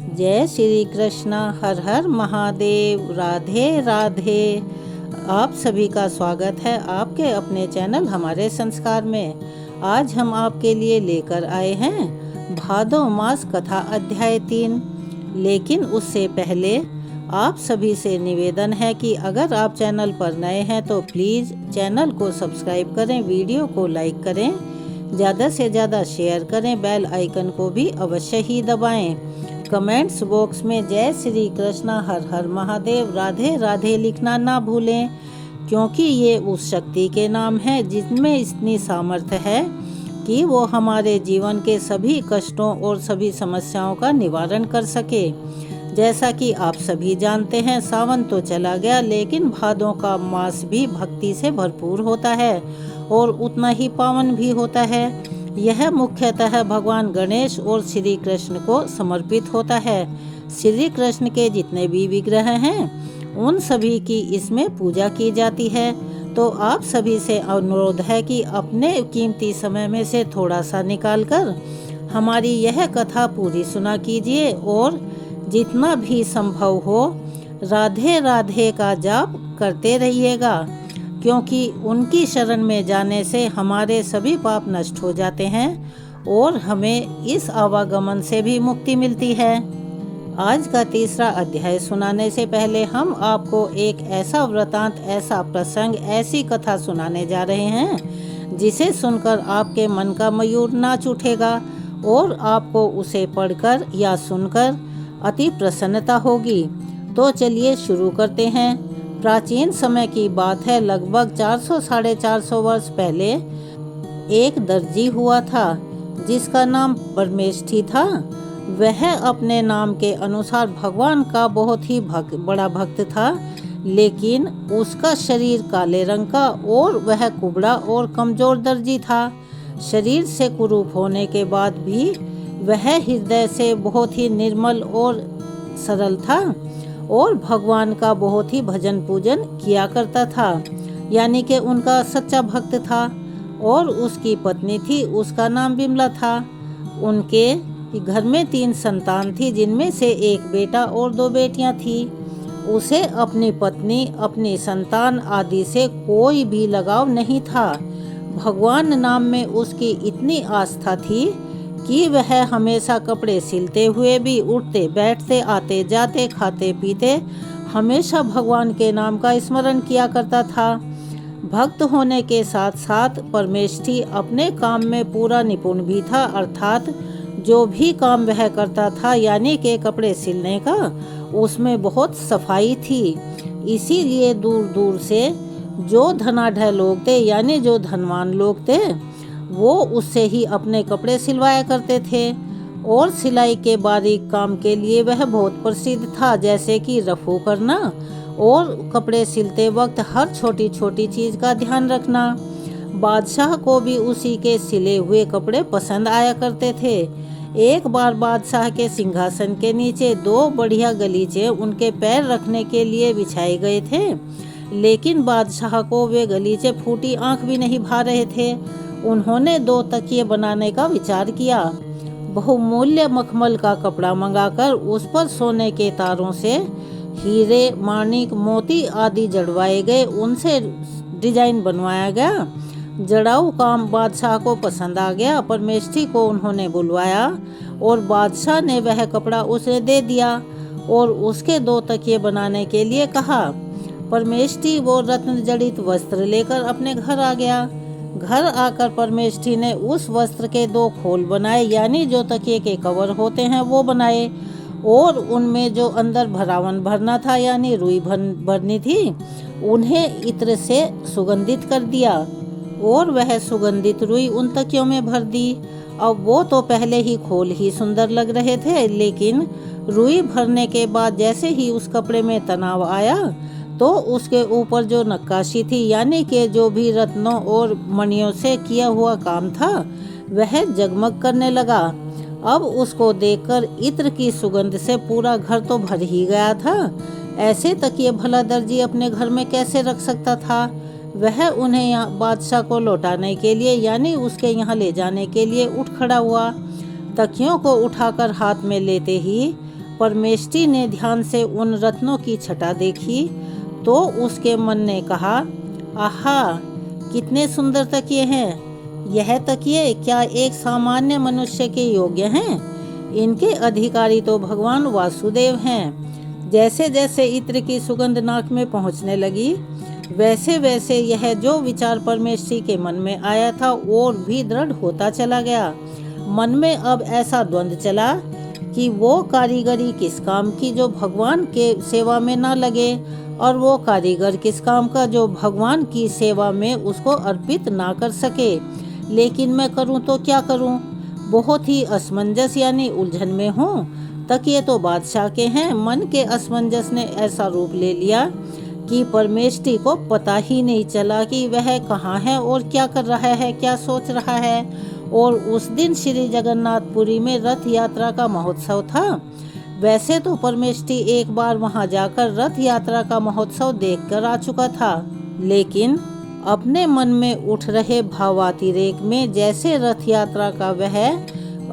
जय श्री कृष्णा। हर हर महादेव। राधे राधे। आप सभी का स्वागत है आपके अपने चैनल हमारे संस्कार में। आज हम आपके लिए लेकर आए हैं भादो मास कथा अध्याय 3। लेकिन उससे पहले आप सभी से निवेदन है कि अगर आप चैनल पर नए हैं तो प्लीज़ चैनल को सब्सक्राइब करें, वीडियो को लाइक करें, ज़्यादा से ज़्यादा शेयर करें, बेल आइकन को भी अवश्य ही दबाएं। कमेंट्स बॉक्स में जय श्री कृष्णा, हर हर महादेव, राधे राधे लिखना ना भूलें, क्योंकि ये उस शक्ति के नाम हैं जिनमें इतनी सामर्थ्य है कि वो हमारे जीवन के सभी कष्टों और सभी समस्याओं का निवारण कर सके। जैसा कि आप सभी जानते हैं, सावन तो चला गया, लेकिन भादों का मास भी भक्ति से भरपूर होता है और उतना ही पावन भी होता है। यह मुख्यतः भगवान गणेश और श्री कृष्ण को समर्पित होता है। श्री कृष्ण के जितने भी विग्रह हैं उन सभी की इसमें पूजा की जाती है। तो आप सभी से अनुरोध है कि अपने कीमती समय में से थोड़ा सा निकालकर हमारी यह कथा पूरी सुना कीजिए और जितना भी संभव हो राधे राधे का जाप करते रहिएगा, क्योंकि उनकी शरण में जाने से हमारे सभी पाप नष्ट हो जाते हैं और हमें इस आवागमन से भी मुक्ति मिलती है। आज का तीसरा अध्याय सुनाने से पहले हम आपको एक ऐसा वृतांत, ऐसा प्रसंग, ऐसी कथा सुनाने जा रहे हैं जिसे सुनकर आपके मन का मयूर नाच उठेगा और आपको उसे पढ़कर या सुनकर अति प्रसन्नता होगी। तो चलिए शुरू करते हैं। प्राचीन समय की बात है। लगभग 400-450 वर्ष पहले एक दर्जी हुआ था जिसका नाम परमेष्ठी था। वह अपने नाम के अनुसार भगवान का बहुत ही बड़ा भक्त था, लेकिन उसका शरीर काले रंग का और वह कुबड़ा और कमजोर दर्जी था। शरीर से कुरूप होने के बाद भी वह हृदय से बहुत ही निर्मल और सरल था और भगवान का बहुत ही भजन पूजन किया करता था, यानी कि उनका सच्चा भक्त था। और उसकी पत्नी थी, उसका नाम विमला था। उनके घर में 3 संतान थी, जिनमें से एक बेटा और 2 बेटियां थी। उसे अपनी पत्नी, अपनी संतान आदि से कोई भी लगाव नहीं था। भगवान नाम में उसकी इतनी आस्था थी कि वह हमेशा कपड़े सिलते हुए भी, उठते बैठते, आते जाते, खाते पीते हमेशा भगवान के नाम का स्मरण किया करता था। भक्त होने के साथ साथ परमेष्ठी अपने काम में पूरा निपुण भी था, अर्थात जो भी काम वह करता था, यानी कि कपड़े सिलने का, उसमें बहुत सफाई थी। इसीलिए दूर दूर से जो धनाढ़ लोग थे, यानी जो धनवान लोग थे, वो उससे ही अपने कपड़े सिलवाया करते थे। और सिलाई के बारीक काम के लिए वह बहुत प्रसिद्ध था, जैसे कि रफू करना और कपड़े सिलते वक्त हर छोटी छोटी चीज़ का ध्यान रखना। बादशाह को भी उसी के सिले हुए कपड़े पसंद आया करते थे। एक बार बादशाह के सिंहासन के नीचे 2 बढ़िया गलीचे उनके पैर रखने के लिए बिछाए गए थे, लेकिन बादशाह को वे गलीचे फूटी आंख भी नहीं भा रहे थे। उन्होंने 2 तकिए बनाने का विचार किया। बहुमूल्य मखमल का कपड़ा मंगाकर उस पर सोने के तारों से हीरे, माणिक, मोती आदि जड़वाए गए, उनसे डिजाइन बनवाया गया। जड़ाऊ काम बादशाह को पसंद आ गया। परमेष्ठी को उन्होंने बुलवाया और बादशाह ने वह कपड़ा उसे दे दिया और उसके 2 तकिए बनाने के लिए कहा। परमेष्ठी वो रत्न जड़ित वस्त्र लेकर अपने घर आ गया। घर आकर परमेष्ठी ने उस वस्त्र के 2 खोल बनाए, यानी जो तकिए के कवर होते हैं वो बनाए, और उनमें जो अंदर भरावन भरना था, यानी रुई भरनी थी, उन्हें इत्र से सुगंधित कर दिया और वह सुगंधित रुई उन तकियों में भर दी। अब वो तो पहले ही खोल ही सुंदर लग रहे थे, लेकिन रुई भरने के बाद जैसे ही उस कपड़े में तनाव आया तो उसके ऊपर जो नक्काशी थी, यानी कि जो भी रत्नों और मणियों से किया हुआ काम था, वह जगमग करने लगा। अब उसको देखकर इत्र की सुगंध से पूरा घर तो भर ही गया था। ऐसे तकिए भला दर्जी अपने घर में कैसे रख सकता था। वह उन्हें यहाँ बादशाह को लौटाने के लिए, यानी उसके यहाँ ले जाने के लिए उठ खड़ा हुआ। तकियों को उठाकर हाथ में लेते ही परमेष्ठी ने ध्यान से उन रत्नों की छटा देखी तो उसके मन ने कहा, आहा, कितने सुंदर तकिए हैं। यह तकिए क्या एक सामान्य मनुष्य के योग्य हैं? इनके अधिकारी तो भगवान वासुदेव हैं। जैसे जैसे इत्र की सुगंध नाक में पहुंचने लगी, वैसे वैसे यह जो विचार परमेष्ठी के मन में आया था और भी दृढ़ होता चला गया। मन में अब ऐसा द्वंद्व चला कि वो कारीगरी किस काम की जो भगवान के सेवा में ना लगे, और वो कारीगर किस काम का जो भगवान की सेवा में उसको अर्पित ना कर सके। लेकिन मैं करूं तो क्या करूं? बहुत ही असमंजस यानी उलझन में हूँ। तकिए तो बादशाह के हैं। मन के असमंजस ने ऐसा रूप ले लिया कि परमेष्ठी को पता ही नहीं चला कि वह कहाँ है और क्या कर रहा है, क्या सोच रहा है। और उस दिन श्री जगन्नाथपुरी में रथ यात्रा का महोत्सव था। वैसे तो परमेष्ठी एक बार वहां जाकर रथ यात्रा का महोत्सव देखकर आ चुका था, लेकिन अपने मन में उठ रहे भावातिरेक में जैसे रथ यात्रा का वह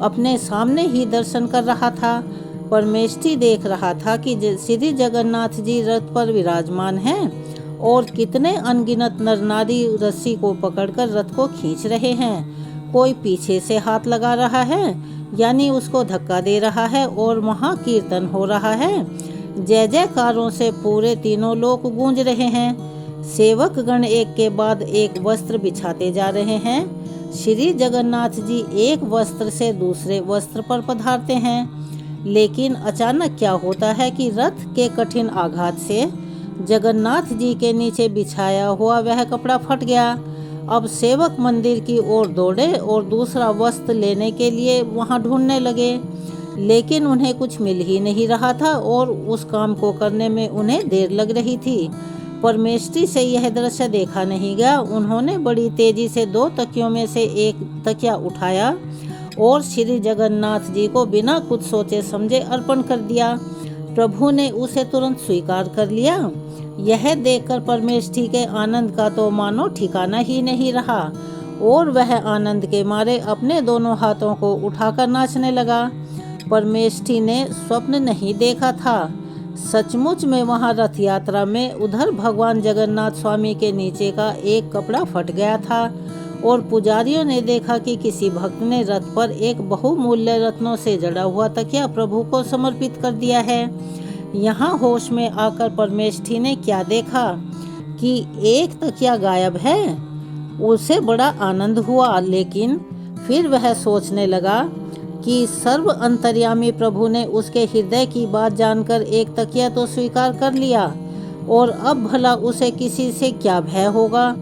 अपने सामने ही दर्शन कर रहा था। परमेष्ठी देख रहा था कि श्री जगन्नाथ जी रथ पर विराजमान हैं और कितने अनगिनत नर नारी रस्सी को पकड़कर रथ को खींच रहे हैं। कोई पीछे से हाथ लगा रहा है यानी उसको धक्का दे रहा है और वहाँ कीर्तन हो रहा है। जय जयकारों से पूरे तीनों लोक गूंज रहे हैं। सेवक गण एक के बाद एक वस्त्र बिछाते जा रहे हैं। श्री जगन्नाथ जी एक वस्त्र से दूसरे वस्त्र पर पधारते हैं। लेकिन अचानक क्या होता है कि रथ के कठिन आघात से जगन्नाथ जी के नीचे बिछाया हुआ वह कपड़ा फट गया। अब सेवक मंदिर की ओर दौड़े और दूसरा वस्त्र लेने के लिए वहां ढूंढने लगे, लेकिन उन्हें कुछ मिल ही नहीं रहा था और उस काम को करने में उन्हें देर लग रही थी। परमेष्ठी से यह दृश्य देखा नहीं गया। उन्होंने बड़ी तेजी से 2 तकियों में से एक तकिया उठाया और श्री जगन्नाथ जी को बिना कुछ सोचे समझे अर्पण कर दिया। प्रभु ने उसे तुरंत स्वीकार कर लिया। यह देखकर परमेष्ठी के आनंद का तो मानो ठिकाना ही नहीं रहा और वह आनंद के मारे अपने दोनों हाथों को उठाकर नाचने लगा। परमेष्ठी ने स्वप्न नहीं देखा था। सचमुच में वहां रथ यात्रा में उधर भगवान जगन्नाथ स्वामी के नीचे का एक कपड़ा फट गया था और पुजारियों ने देखा कि किसी भक्त ने रथ पर एक बहुमूल्य रत्नों से जड़ा हुआ तकिया प्रभु को समर्पित कर दिया है। यहाँ होश में आकर परमेष्ठी ने क्या देखा कि एक तकिया गायब है। उसे बड़ा आनंद हुआ, लेकिन फिर वह सोचने लगा कि सर्व अंतर्यामी प्रभु ने उसके हृदय की बात जानकर एक तकिया तो स्वीकार कर लिया और अब भला उसे किसी से क्या भय होगा।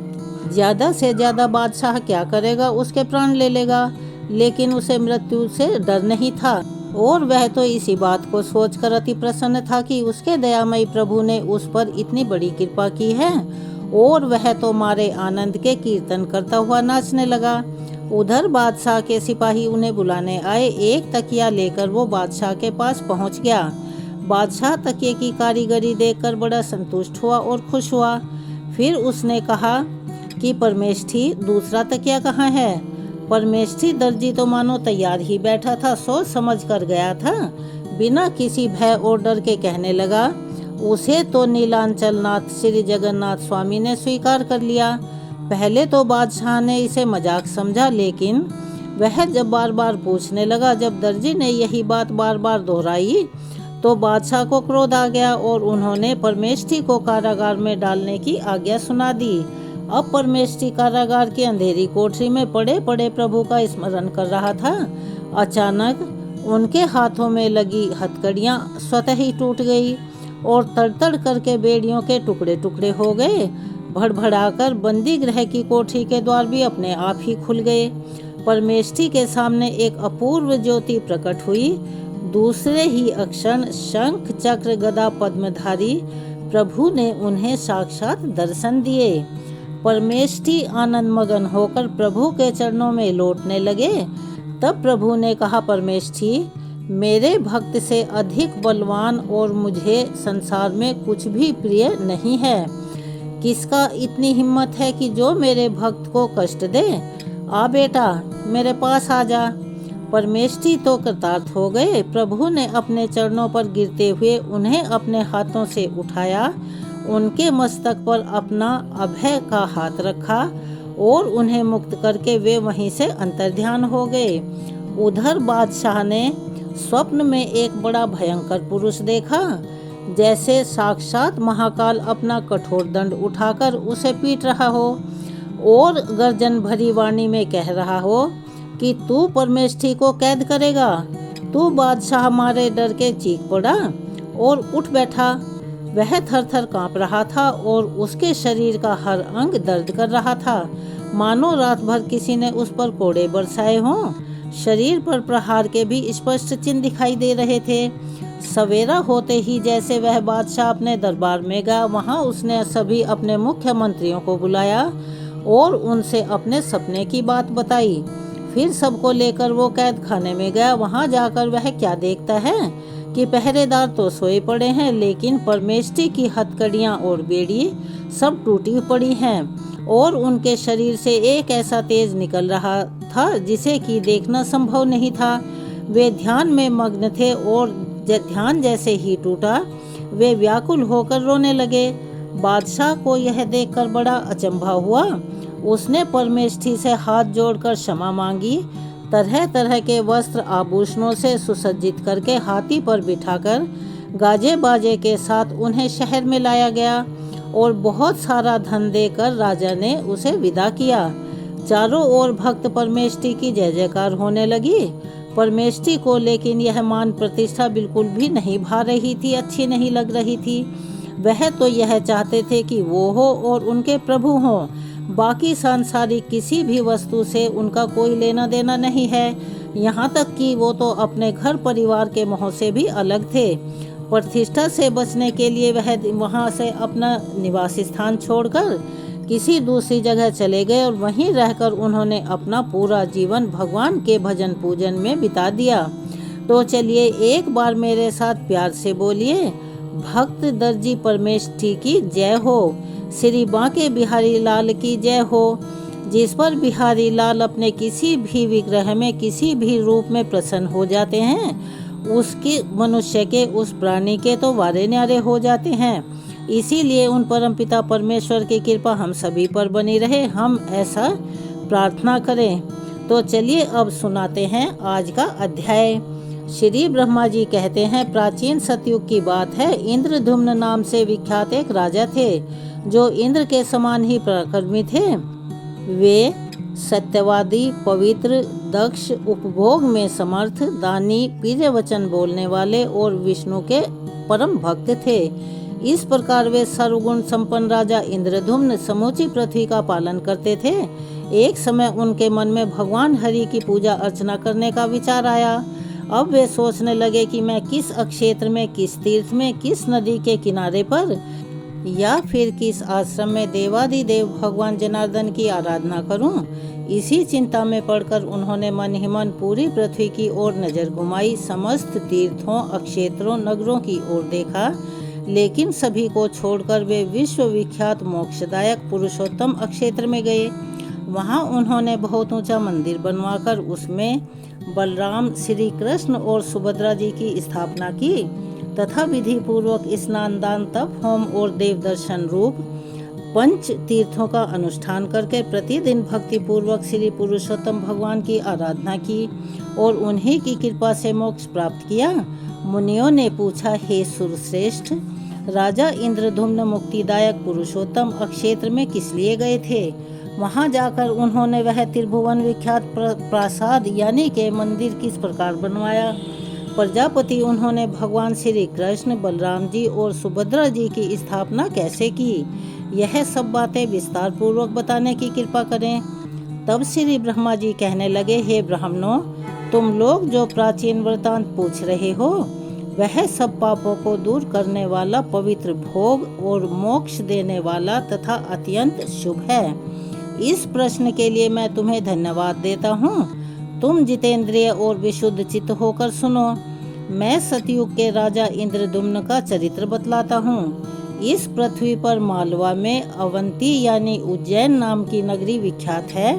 ज्यादा से ज्यादा बादशाह क्या करेगा, उसके प्राण ले लेगा, लेकिन उसे मृत्यु से डर नहीं था। और वह तो इसी बात को सोचकर अति प्रसन्न था कि उसके दयामयी प्रभु ने उस पर इतनी बड़ी कृपा की है। और वह तो मारे आनंद के कीर्तन करता हुआ नाचने लगा। उधर बादशाह के सिपाही उन्हें बुलाने आए। एक तकिया लेकर वो बादशाह के पास पहुंच गया। बादशाह तकिए की कारीगरी देखकर बड़ा संतुष्ट हुआ और खुश हुआ। फिर उसने कहा कि परमेष्ठी, दूसरा तकिया कहाँ है? परमेष्ठी दर्जी तो मानो तैयार ही बैठा था, सोच समझ कर गया था। बिना किसी भय और डर के कहने लगा, उसे तो नीलांचलनाथ श्री जगन्नाथ स्वामी ने स्वीकार कर लिया। पहले तो बादशाह ने इसे मजाक समझा, लेकिन वह जब बार बार पूछने लगा, जब दर्जी ने यही बात बार बार दोहराई तो बादशाह को क्रोध आ गया और उन्होंने परमेष्ठी को कारागार में डालने की आज्ञा सुना दी। अब परमेष्ठी कारागार की अंधेरी कोठरी में पड़े पड़े प्रभु का स्मरण कर रहा था। अचानक उनके हाथों में लगी हथकड़ियां स्वतः ही टूट गई और तड़तड़ करके बेड़ियों के टुकड़े टुकड़े हो गए। भड़भड़ाकर बंदी गृह की कोठरी के द्वार भी अपने आप ही खुल गए। परमेष्ठी के सामने एक अपूर्व ज्योति प्रकट हुई। दूसरे ही अक्षण शंख चक्र गदा पद्मधारी प्रभु ने उन्हें साक्षात दर्शन दिए। परमेष्ठी आनंद मगन होकर प्रभु के चरणों में लौटने लगे। तब प्रभु ने कहा, परमेष्ठी, मेरे भक्त से अधिक बलवान और मुझे संसार में कुछ भी प्रिय नहीं है। किसका इतनी हिम्मत है कि जो मेरे भक्त को कष्ट दे? आ बेटा, मेरे पास आ जा। परमेष्ठी तो कृतार्थ हो गए। प्रभु ने अपने चरणों पर गिरते हुए उन्हें अपने हाथों से उठाया, उनके मस्तक पर अपना अभय का हाथ रखा और उन्हें मुक्त करके वे वहीं से अंतर्ध्यान हो गए। उधर बादशाह ने स्वप्न में एक बड़ा भयंकर पुरुष देखा, जैसे साक्षात महाकाल अपना कठोर दंड उठाकर उसे पीट रहा हो और गर्जन भरी वाणी में कह रहा हो कि तू परमेष्ठी को कैद करेगा। तू बादशाह मारे डर के चीख पड़ा और उठ बैठा। वह थर थर काँप रहा था और उसके शरीर का हर अंग दर्द कर रहा था, मानो रात भर किसी ने उस पर कोड़े बरसाए हों। शरीर पर प्रहार के भी स्पष्ट चिन्ह दिखाई दे रहे थे। सवेरा होते ही जैसे वह बादशाह अपने दरबार में गया, वहां उसने सभी अपने मुख्य मंत्रियों को बुलाया और उनसे अपने सपने की बात बताई। फिर सबको लेकर वो कैद खाने में गया। वहां जाकर वह क्या देखता है कि पहरेदार तो सोए पड़े हैं, लेकिन परमेष्ठी की हथकड़ियां और बेड़ी सब टूटी पड़ी हैं और उनके शरीर से एक ऐसा तेज निकल रहा था जिसे कि देखना संभव नहीं था। वे ध्यान में मग्न थे और ध्यान जैसे ही टूटा वे व्याकुल होकर रोने लगे। बादशाह को यह देखकर बड़ा अचंभा हुआ। उसने परमेष्ठी से हाथ जोड़कर क्षमा मांगी। तरह तरह के वस्त्र आभूषणों से सुसज्जित करके हाथी पर बिठाकर गाजे बाजे के साथ उन्हें शहर में लाया गया और बहुत सारा धन देकर राजा ने उसे विदा किया। चारों ओर भक्त परमेष्ठी की जय जयकार होने लगी। परमेष्ठी को लेकिन यह मान प्रतिष्ठा बिल्कुल भी नहीं भा रही थी, अच्छी नहीं लग रही थी। वह तो यह चाहते थे कि वो हो और उनके प्रभु हो। बाकी सांसारिक किसी भी वस्तु से उनका कोई लेना देना नहीं है। यहाँ तक कि वो तो अपने घर परिवार के मोह से भी अलग थे। प्रतिष्ठा से बचने के लिए वह वहाँ से अपना निवास स्थान छोड़कर किसी दूसरी जगह चले गए और वहीं रहकर उन्होंने अपना पूरा जीवन भगवान के भजन पूजन में बिता दिया। तो चलिए एक बार मेरे साथ प्यार से बोलिए, भक्त दर्जी परमेष्ठी की जय हो, श्री बांके बिहारी लाल की जय हो। जिस पर बिहारी लाल अपने किसी भी विग्रह में किसी भी रूप में प्रसन्न हो जाते हैं, उसके मनुष्य के उस प्राणी के तो वारे न्यारे हो जाते हैं। इसीलिए उन परमपिता परमेश्वर की कृपा हम सभी पर बनी रहे, हम ऐसा प्रार्थना करें। तो चलिए अब सुनाते हैं आज का अध्याय। श्री ब्रह्मा जी कहते हैं, प्राचीन सतयुग की बात है। इंद्रधुम्न नाम से विख्यात एक राजा थे, जो इंद्र के समान ही पराक्रमी थे। वे सत्यवादी, पवित्र, दक्ष, उपभोग में समर्थ, दानी, प्रिय वचन बोलने वाले और विष्णु के परम भक्त थे। इस प्रकार वे सर्वगुण संपन्न राजा इंद्रधुम्न समूची पृथ्वी का पालन करते थे। एक समय उनके मन में भगवान हरि की पूजा अर्चना करने का विचार आया। अब वे सोचने लगे कि मैं किस अक्षेत्र में, किस तीर्थ में, किस नदी के किनारे पर या फिर किस आश्रम में देवादिदेव भगवान जनार्दन की आराधना करूं। इसी चिंता में पड़कर उन्होंने मन ही मन पूरी पृथ्वी की ओर नजर घुमाई। समस्त तीर्थों, अक्षेत्रों, नगरों की ओर देखा, लेकिन सभी को छोड़कर वे विश्व विख्यात मोक्षदायक पुरुषोत्तम अक्षेत्र में गए। वहां उन्होंने बहुत ऊंचा मंदिर बनवाकर उसमें बलराम, श्री कृष्ण और सुभद्रा जी की स्थापना की तथा विधि पूर्वक स्नान, दान, तप, होम और देव दर्शन रूप पंच तीर्थों का अनुष्ठान करके प्रतिदिन भक्ति पूर्वक श्री पुरुषोत्तम भगवान की आराधना की और उन्हीं की कृपा से मोक्ष प्राप्त किया। मुनियों ने पूछा, हे सुरश्रेष्ठ, राजा इंद्रधुम्न मुक्तिदायक पुरुषोत्तम अक्षेत्र में किस लिए गए थे? वहां जाकर उन्होंने वह त्रिभुवन विख्यात प्रासाद यानी के मंदिर किस प्रकार बनवाया? प्रजापति उन्होंने भगवान श्री कृष्ण, बलराम जी और सुभद्रा जी की स्थापना कैसे की? यह सब बातें विस्तार पूर्वक बताने की कृपा करें। तब श्री ब्रह्मा जी कहने लगे, हे ब्राह्मणों, तुम लोग जो प्राचीन वृतांत पूछ रहे हो, वह सब पापों को दूर करने वाला, पवित्र, भोग और मोक्ष देने वाला तथा अत्यंत शुभ है। इस प्रश्न के लिए मैं तुम्हें धन्यवाद देता हूँ। तुम जितेंद्रिय और विशुद्ध चित्त होकर सुनो। मैं सतयुग के राजा इंद्रदुम्न का चरित्र बतलाता हूँ। इस पृथ्वी पर मालवा में अवंती यानी उज्जैन नाम की नगरी विख्यात है।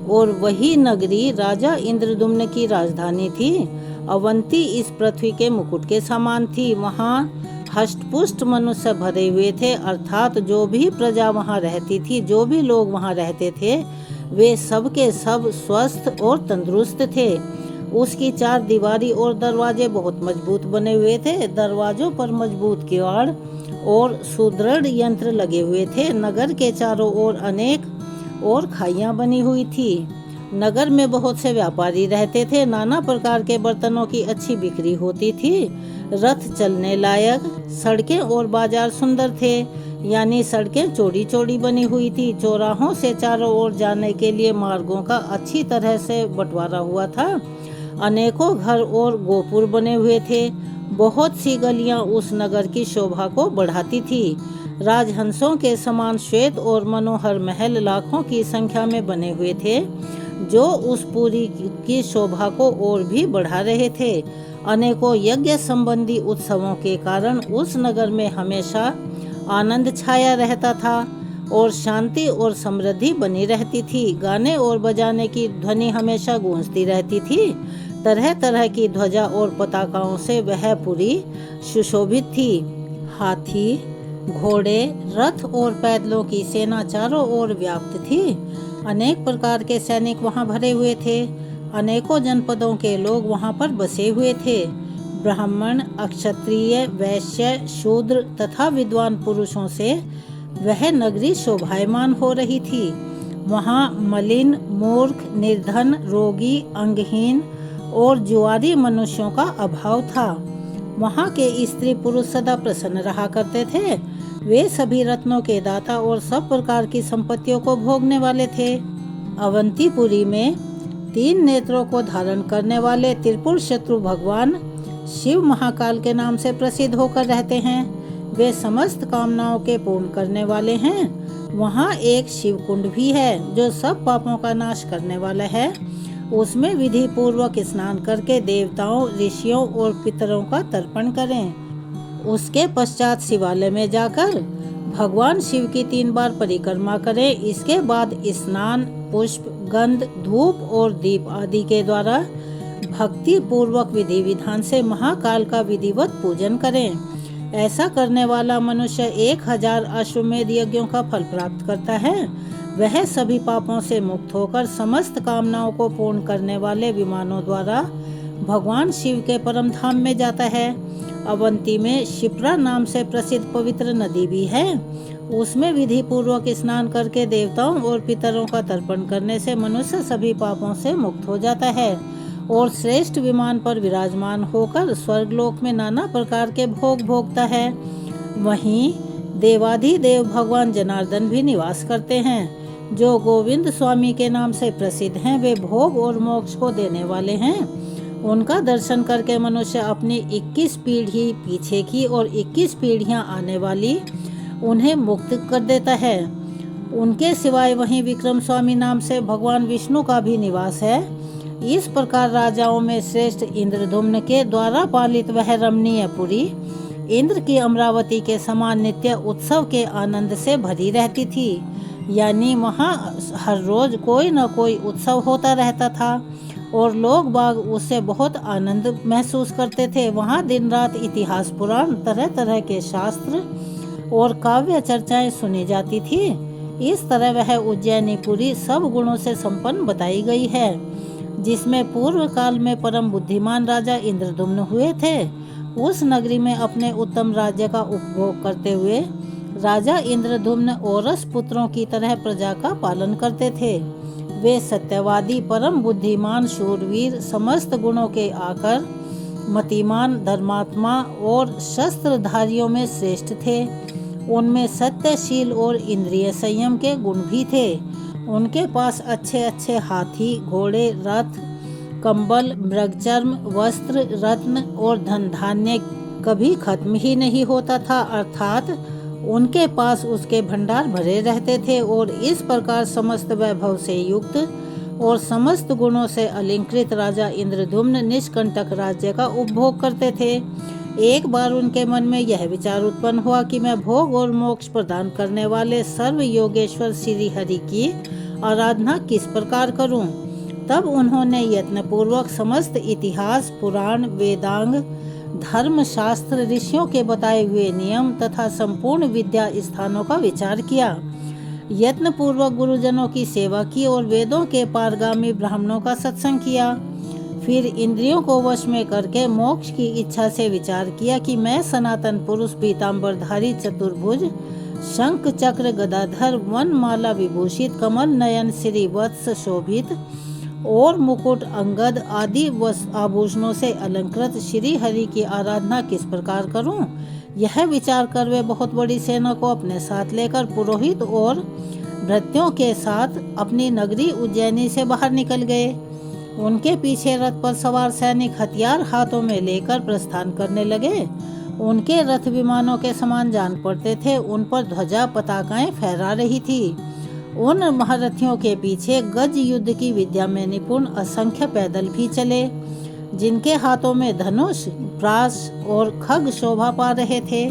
और वही नगरी राजा इंद्रदुम्न की राजधानी थी। अवंती इस पृथ्वी के मुकुट के समान थी। वहाँ हष्टपुष्ट मनुष्य भरे हुए थे, अर्थात जो भी प्रजा वहाँ रहती थी, जो भी लोग वहाँ रहते थे, वे सब के सब स्वस्थ और तंदुरुस्त थे। उसकी चार दीवारी और दरवाजे बहुत मजबूत बने हुए थे। दरवाजों पर मजबूत किवाड़ और सुदृढ़ यंत्र लगे हुए थे। नगर के चारों ओर अनेक और खाइयां बनी हुई थी। नगर में बहुत से व्यापारी रहते थे। नाना प्रकार के बर्तनों की अच्छी बिक्री होती थी। रथ चलने लायक, सड़कें और बाजार सुंदर थे, यानी सड़कें चौड़ी चौड़ी बनी हुई थी। चौराहों से चारों ओर जाने के लिए मार्गों का अच्छी तरह से बंटवारा हुआ था। अनेकों घर और गोपुर बने हुए थे। बहुत सी गलियां उस नगर की शोभा को बढ़ाती थी। राजहंसों के समान श्वेत और मनोहर महल लाखों की संख्या में बने हुए थे, जो उस पुरी की शोभा को और भी बढ़ा रहे थे। अनेकों यज्ञ संबंधी उत्सवों के कारण उस नगर में हमेशा आनंद छाया रहता था और शांति और समृद्धि बनी रहती थी। गाने और बजाने की ध्वनि हमेशा गूंजती रहती थी। तरह तरह की ध्वजा और पताकाओं से वह पुरी सुशोभित थी। हाथी, घोड़े, रथ और पैदलों की सेना चारों ओर व्याप्त थी। अनेक प्रकार के सैनिक वहां भरे हुए थे। अनेकों जनपदों के लोग वहां पर बसे हुए थे। ब्राह्मण, क्षत्रिय, वैश्य, शूद्र तथा विद्वान पुरुषों से वह नगरी शोभायमान हो रही थी। वहां मलिन, मूर्ख, निर्धन, रोगी, अंगहीन और जुआरी मनुष्यों का अभाव था। वहां के स्त्री पुरुष सदा प्रसन्न रहा करते थे। वे सभी रत्नों के दाता और सब प्रकार की संपत्तियों को भोगने वाले थे। अवंतीपुरी में 3 नेत्रों को धारण करने वाले त्रिपुर शत्रु भगवान शिव महाकाल के नाम से प्रसिद्ध होकर रहते हैं। वे समस्त कामनाओं के पूर्ण करने वाले हैं। वहाँ एक शिव कुंड भी है, जो सब पापों का नाश करने वाला है। उसमें विधि पूर्वक स्नान करके देवताओं, ऋषियों और पितरों का तर्पण करें। उसके पश्चात शिवालय में जाकर भगवान शिव की 3 बार परिक्रमा करें। इसके बाद स्नान, पुष्प, गंध, धूप और दीप आदि के द्वारा भक्ति पूर्वक विधि विधान से महाकाल का विधिवत पूजन करें। ऐसा करने वाला मनुष्य 1000 अश्वमेध यज्ञों का फल प्राप्त करता है। वह सभी पापों से मुक्त होकर समस्त कामनाओं को पूर्ण करने वाले विमानों द्वारा भगवान शिव के परम धाम में जाता है। अवंती में शिप्रा नाम से प्रसिद्ध पवित्र नदी भी है। उसमें विधि पूर्वक स्नान करके देवताओं और पितरों का तर्पण करने से मनुष्य सभी पापों से मुक्त हो जाता है और श्रेष्ठ विमान पर विराजमान होकर स्वर्गलोक में नाना प्रकार के भोग भोगता है। वहीं देवाधिदेव भगवान जनार्दन भी निवास करते हैं, जो गोविंद स्वामी के नाम से प्रसिद्ध हैं। वे भोग और मोक्ष को देने वाले हैं। उनका दर्शन करके मनुष्य अपनी 21 पीढ़ी पीछे की और 21 पीढ़ियां आने वाली उन्हें मुक्त कर देता है। उनके सिवाय वहीं विक्रम स्वामी नाम से भगवान विष्णु का भी निवास है। इस प्रकार राजाओं में श्रेष्ठ इंद्रदुम्न के द्वारा पालित वह रमणीय पुरी इंद्र की अमरावती के समान नित्य उत्सव के आनंद से भरी रहती थी। यानी वहाँ हर रोज कोई न कोई उत्सव होता रहता था और लोग बाग उससे बहुत आनंद महसूस करते थे। वहाँ दिन रात इतिहास, पुराण, तरह तरह के शास्त्र और काव्य चर्चाएं सुनी जाती थी। इस तरह वह उज्जैनीपुरी सब गुणों से संपन्न बताई गई है, जिसमें पूर्व काल में परम बुद्धिमान राजा इंद्रदुम्न हुए थे। उस नगरी में अपने उत्तम राज्य का उपभोग करते हुए राजा इंद्रदुम्न औरस पुत्रों की तरह प्रजा का पालन करते थे। वे सत्यवादी, परम बुद्धिमान, शूरवीर, समस्त गुणों के आकर, मतिमान, धर्मात्मा और शस्त्रधारियों में श्रेष्ठ थे। उनमें सत्यशील और इंद्रिय संयम के गुण भी थे। उनके पास अच्छे अच्छे हाथी, घोड़े, रथ, कंबल, मृगचर्म, वस्त्र, रत्न और धन धान्य कभी खत्म ही नहीं होता था, अर्थात उनके पास उसके भंडार भरे रहते थे। और इस प्रकार समस्त वैभव से युक्त और समस्त गुणों से अलंकृत राजा इंद्रदुम्न निष्कंटक राज्य का उपभोग करते थे। एक बार उनके मन में यह विचार उत्पन्न हुआ कि मैं भोग और मोक्ष प्रदान करने वाले सर्व योगेश्वर श्री हरि की आराधना किस प्रकार करूं? तब उन्होंने यत्नपूर्वक समस्त इतिहास, पुराण, वेदांग, धर्मशास्त्र, ऋषियों के बताए हुए नियम तथा संपूर्ण विद्या स्थानों का विचार किया। यत्नपूर्वक गुरुजनों की सेवा की और वेदों के पारगामी ब्राह्मणों का सत्संग किया। फिर इंद्रियों को वश में करके मोक्ष की इच्छा से विचार किया कि मैं सनातन पुरुष, पीताम्बरधारी, चतुर्भुज, शंख चक्र गदाधर, वनमाला विभूषित, कमल नयन, श्री वत्स शोभित और मुकुट अंगद आदि आभूषणों से अलंकृत श्री हरि की आराधना किस प्रकार करूं? यह विचार कर वे बहुत बड़ी सेना को अपने साथ लेकर पुरोहित और भृत्यों के साथ अपनी नगरी उज्जैनी से बाहर निकल गए। उनके पीछे रथ पर सवार सैनिक हथियार हाथों में लेकर प्रस्थान करने लगे। उनके रथ विमानों के समान जान पड़ते थे, उन पर ध्वजा पताकाएं फहरा रही थी। उन महारथियों के पीछे गज युद्ध की विद्या में निपुण असंख्य पैदल भी चले, जिनके हाथों में धनुष, प्रास और खग शोभा पा रहे थे।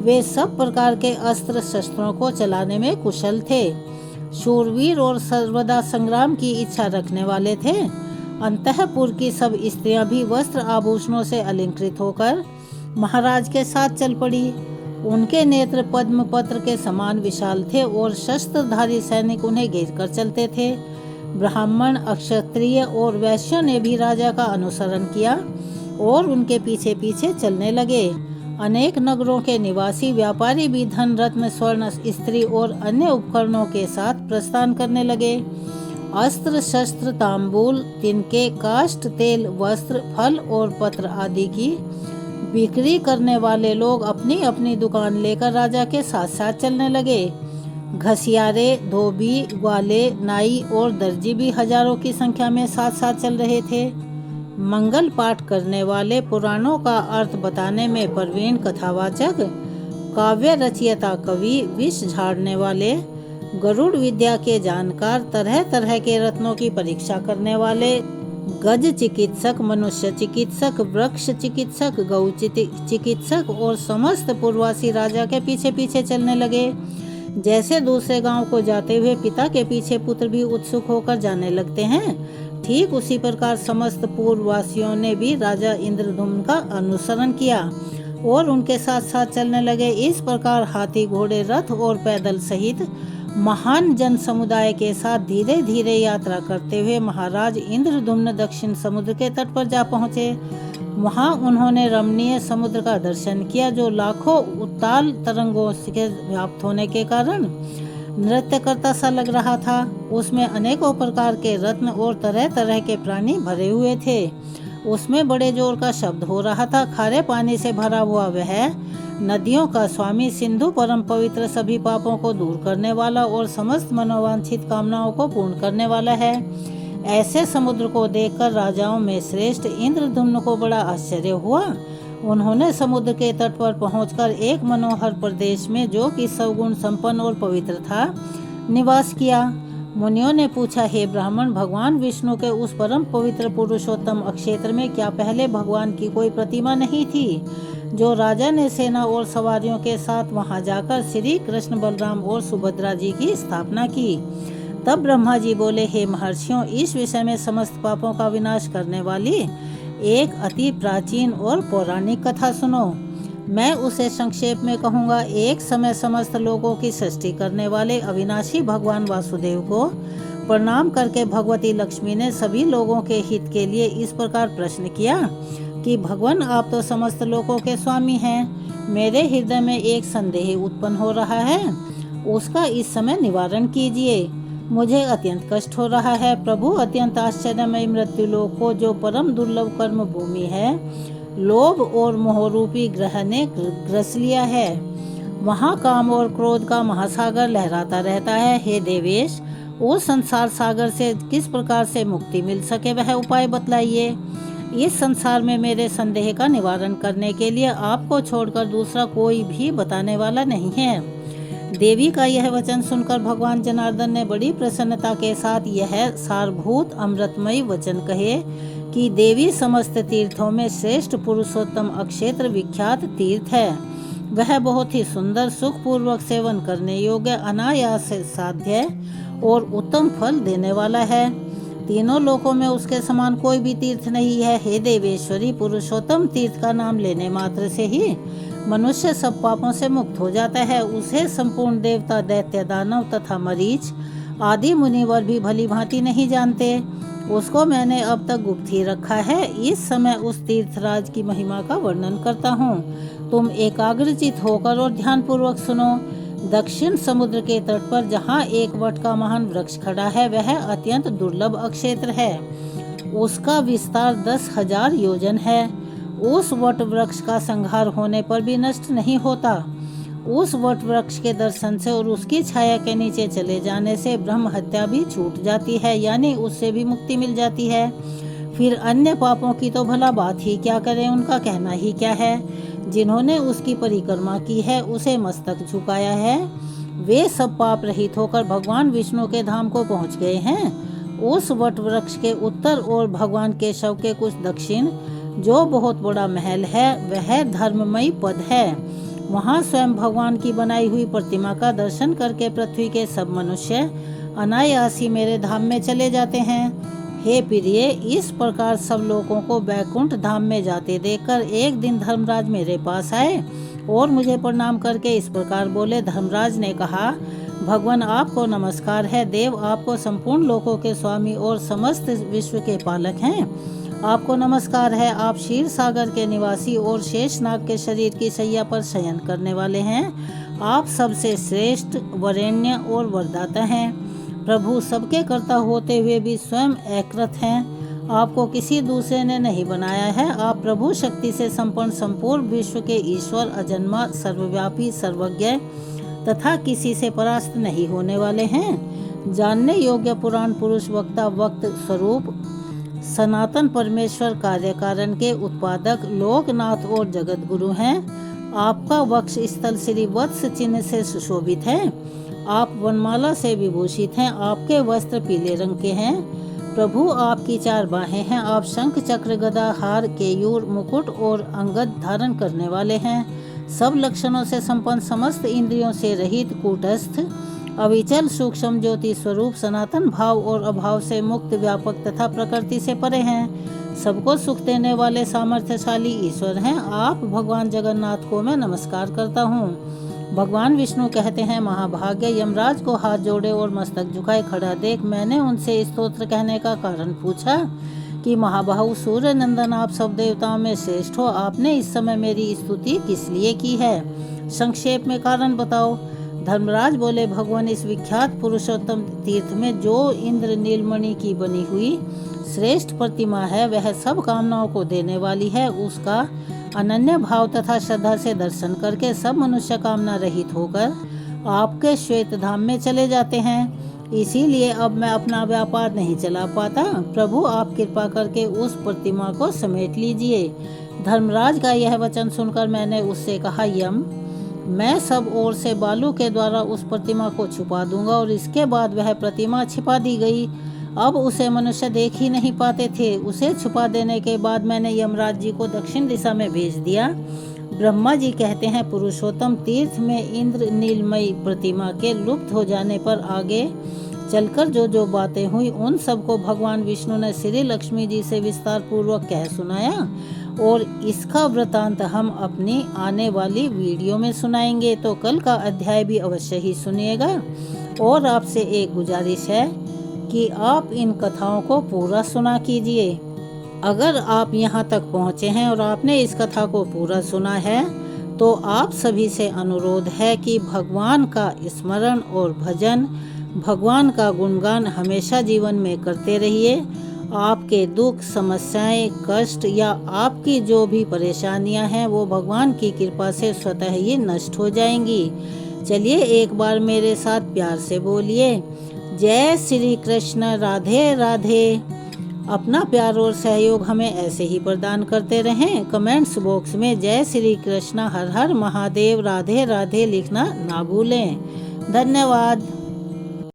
वे सब प्रकार के अस्त्र शस्त्रों को चलाने में कुशल थे, शूरवीर और सर्वदा संग्राम की इच्छा रखने वाले थे। अंतःपुर की सब स्त्रियां भी वस्त्र आभूषणों से अलंकृत होकर महाराज के साथ चल पड़ी। उनके नेत्र पद्म पत्र के समान विशाल थे और शस्त्रधारी सैनिक उन्हें घेर कर चलते थे। ब्राह्मण, क्षत्रिय और वैश्यों ने भी राजा का अनुसरण किया और उनके पीछे पीछे चलने लगे। अनेक नगरों के निवासी व्यापारी भी धन, रत्न, स्वर्ण, स्त्री और अन्य उपकरणों के साथ प्रस्थान करने लगे। अस्त्र शस्त्र, तांबूल, तिनके, काष्ठ, तेल, वस्त्र, फल और पत्र आदि की बिक्री करने वाले लोग अपनी अपनी दुकान लेकर राजा के साथ साथ चलने लगे। घसियारे, धोबी, ग्वाले, नाई और दर्जी भी हजारों की संख्या में साथ साथ चल रहे थे। मंगल पाठ करने वाले, पुराणों का अर्थ बताने में प्रवीण कथावाचक, काव्य रचयिता कवि, विष झाड़ने वाले, गरुड़ विद्या के जानकार, तरह तरह के रत्नों की परीक्षा करने वाले, गज चिकित्सक, मनुष्य चिकित्सक, वृक्ष चिकित्सक, गौ चिकित्सक और समस्त पूर्ववासी राजा के पीछे पीछे चलने लगे। जैसे दूसरे गांव को जाते हुए पिता के पीछे पुत्र भी उत्सुक होकर जाने लगते हैं, ठीक उसी प्रकार समस्त पूर्ववासियों ने भी राजा इंद्रद्युम्न का अनुसरण किया और उनके साथ साथ चलने लगे। इस प्रकार हाथी, घोड़े, रथ और पैदल सहित महान जन समुदाय के साथ धीरे धीरे यात्रा करते हुए महाराज इंद्रद्युम्न दक्षिण समुद्र के तट पर जा पहुँचे। वहाँ उन्होंने रमणीय समुद्र का दर्शन किया, जो लाखों उत्ताल तरंगों के व्याप्त होने के कारण नृत्य करता सा लग रहा था। उसमें अनेकों प्रकार के रत्न और तरह तरह के प्राणी भरे हुए थे। उसमें बड़े जोर का शब्द हो रहा था। खारे पानी से भरा हुआ वह नदियों का स्वामी, सिंधु परम पवित्र, सभी पापों को दूर करने वाला और समस्त मनोवांछित कामनाओं को पूर्ण करने वाला है। ऐसे समुद्र को देखकर राजाओं में श्रेष्ठ इंद्रद्युम्न को बड़ा आश्चर्य हुआ। उन्होंने समुद्र के तट पर पहुंचकर एक मनोहर प्रदेश में, जो कि सवगुण संपन्न और पवित्र था, निवास किया। मुनियों ने पूछा, हे ब्राह्मण, भगवान विष्णु के उस परम पवित्र पुरुषोत्तम क्षेत्र में क्या पहले भगवान की कोई प्रतिमा नहीं थी, जो राजा ने सेना और सवारियों के साथ वहां जाकर श्री कृष्ण, बलराम और सुभद्रा जी की स्थापना की? तब ब्रह्मा जी बोले, हे महर्षियों, इस विषय में समस्त पापों का विनाश करने वाली एक अति प्राचीन और पौराणिक कथा सुनो। मैं उसे संक्षेप में कहूँगा। एक समय समस्त लोगों की सृष्टि करने वाले अविनाशी भगवान वासुदेव को प्रणाम करके भगवती लक्ष्मी ने सभी लोगों के हित के लिए इस प्रकार प्रश्न किया कि भगवान, आप तो समस्त लोगों के स्वामी हैं। मेरे हृदय में एक संदेह उत्पन्न हो रहा है, उसका इस समय निवारण कीजिए। मुझे अत्यंत कष्ट हो रहा है। प्रभु, अत्यंत आश्चर्यमय मृत्युलोक को, जो परम दुर्लभ कर्म भूमि है, लोभ और मोहरूपी ग्रह ने ग्रस लिया है। वहाँ काम और क्रोध का महासागर लहराता रहता है। हे देवेश, उस संसार सागर से किस प्रकार से मुक्ति मिल सके, वह उपाय बतलाइए। इस संसार में मेरे संदेह का निवारण करने के लिए आपको छोड़कर दूसरा कोई भी बताने वाला नहीं है। देवी का यह वचन सुनकर भगवान जनार्दन ने बड़ी प्रसन्नता के साथ यह सारभूत अमृतमयी वचन कहे कि देवी समस्त तीर्थों में श्रेष्ठ पुरुषोत्तम अक्षेत्र विख्यात तीर्थ है। वह बहुत ही सुंदर, सुखपूर्वक सेवन करने योग्य, अनायास साध्य और उत्तम फल देने वाला है। तीनों लोकों में उसके समान कोई भी तीर्थ नहीं है। हे देवेश्वरी, पुरुषोत्तम तीर्थ का नाम लेने मात्र से ही मनुष्य सब पापों से मुक्त हो जाता है। उसे संपूर्ण देवता, दैत्य, दानव तथा मरीच आदि मुनिवर भी भली भांति नहीं जानते। उसको मैंने अब तक गुप्त ही रखा है। इस समय उस तीर्थराज की महिमा का वर्णन करता हूँ। तुम एकाग्रचित होकर और ध्यान पूर्वक सुनो। दक्षिण समुद्र के तट पर जहाँ एक वट का महान वृक्ष खड़ा है, वह अत्यंत दुर्लभ अक्षेत्र है। उसका विस्तार 10,000 योजन है। उस वट वृक्ष का संहार होने पर भी नष्ट नहीं होता। उस वट वृक्ष के दर्शन से और उसकी छाया के नीचे चले जाने से ब्रह्म हत्या भी छूट जाती है, यानी उससे भी मुक्ति मिल जाती है। फिर अन्य पापों की तो भला बात ही क्या करें, उनका कहना ही क्या है। जिन्होंने उसकी परिक्रमा की है, उसे मस्तक झुकाया है, वे सब पाप रहित होकर भगवान विष्णु के धाम को पहुंच गए हैं। उस वट वृक्ष के उत्तर और भगवान केशव के कुछ दक्षिण जो बहुत बड़ा महल है, वह धर्ममयी पद है। वहाँ स्वयं भगवान की बनाई हुई प्रतिमा का दर्शन करके पृथ्वी के सब मनुष्य अनायास ही मेरे धाम में चले जाते हैं। हे प्रिय, इस प्रकार सब लोगों को बैकुंठ धाम में जाते देखकर एक दिन धर्मराज मेरे पास आए और मुझे प्रणाम करके इस प्रकार बोले। धर्मराज ने कहा, भगवान आपको नमस्कार है। देव आपको संपूर्ण लोकों के स्वामी और समस्त विश्व के पालक हैं। आपको नमस्कार है। आप क्षीर सागर के निवासी और शेषनाग के शरीर की शैया पर शयन करने वाले हैं। आप सबसे श्रेष्ठ, वरेण्य और वरदाता हैं। प्रभु सबके कर्ता होते हुए भी स्वयं एकृत हैं। आपको किसी दूसरे ने नहीं बनाया है। आप प्रभु शक्ति से संपन्न संपूर्ण विश्व के ईश्वर, अजन्मा, सर्वव्यापी, सर्वज्ञ तथा किसी से परास्त नहीं होने वाले हैं। जानने योग्य पुराण पुरुष, वक्ता, वक्त स्वरूप, सनातन परमेश्वर, कार्य कारण के उत्पादक, लोकनाथ और जगत गुरु हैं। आपका वक्ष स्थल श्री वत्स चिन्ह से सुशोभित है। आप वनमाला से विभूषित हैं। आपके वस्त्र पीले रंग के हैं। प्रभु आपकी 4 बाहें हैं। आप शंख, चक्र, गदा, हार, केयूर, मुकुट और अंगद धारण करने वाले हैं। सब लक्षणों से संपन्न, समस्त इंद्रियों से रहित, कूटस्थ, अविचल, सूक्ष्म ज्योति स्वरूप, सनातन भाव और अभाव से मुक्त, व्यापक तथा प्रकृति से परे हैं। सबको सुख देने वाले सामर्थ्यशाली ईश्वर हैं। आप भगवान जगन्नाथ को मैं नमस्कार करता हूँ। भगवान विष्णु कहते हैं, महाभाग्य, यमराज को हाथ जोड़े और मस्तक झुकाए खड़ा देख मैंने उनसे स्तोत्र कहने का कारण पूछा कि महाबाहु सूर्य नंदन, आप सब देवताओं में श्रेष्ठ हो। आपने इस समय मेरी स्तुति किस लिए की है? संक्षेप में कारण बताओ। धर्मराज बोले, भगवान, इस विख्यात पुरुषोत्तम तीर्थ में जो इंद्र नीलमणि की बनी हुई श्रेष्ठ प्रतिमा है, वह सब कामनाओं को देने वाली है। उसका अनन्य भाव तथा श्रद्धा से दर्शन करके सब मनुष्य कामना रहित होकर आपके श्वेत धाम में चले जाते हैं। इसीलिए अब मैं अपना व्यापार नहीं चला पाता। प्रभु आप कृपा करके उस प्रतिमा को समेट लीजिए। धर्मराज का यह वचन सुनकर मैंने उससे कहा, यम, मैं सब ओर से बालू के द्वारा उस प्रतिमा को छुपा दूंगा। और इसके बाद वह प्रतिमा छिपा दी गई। अब उसे मनुष्य देख ही नहीं पाते थे। उसे छुपा देने के बाद मैंने यमराज जी को दक्षिण दिशा में भेज दिया। ब्रह्मा जी कहते हैं, पुरुषोत्तम तीर्थ में इंद्र नीलमयी प्रतिमा के लुप्त हो जाने पर आगे चलकर जो जो बातें हुई, उन सबको भगवान विष्णु ने श्री लक्ष्मी जी से विस्तार पूर्वक कह सुनाया। और इसका वृतांत हम अपनी आने वाली वीडियो में सुनाएंगे। तो कल का अध्याय भी अवश्य ही सुनिएगा। और आपसे एक गुजारिश है कि आप इन कथाओं को पूरा सुना कीजिए। अगर आप यहाँ तक पहुँचे हैं और आपने इस कथा को पूरा सुना है, तो आप सभी से अनुरोध है कि भगवान का स्मरण और भजन, भगवान का गुणगान हमेशा जीवन में करते रहिए। आपके दुख, समस्याएं, कष्ट या आपकी जो भी परेशानियां हैं, वो भगवान की कृपा से स्वतः ही नष्ट हो जाएंगी। चलिए एक बार मेरे साथ प्यार से बोलिए, जय श्री कृष्ण, राधे राधे। अपना प्यार और सहयोग हमें ऐसे ही प्रदान करते रहें। कमेंट्स बॉक्स में जय श्री कृष्ण, हर हर महादेव, राधे राधे लिखना ना भूलें। धन्यवाद।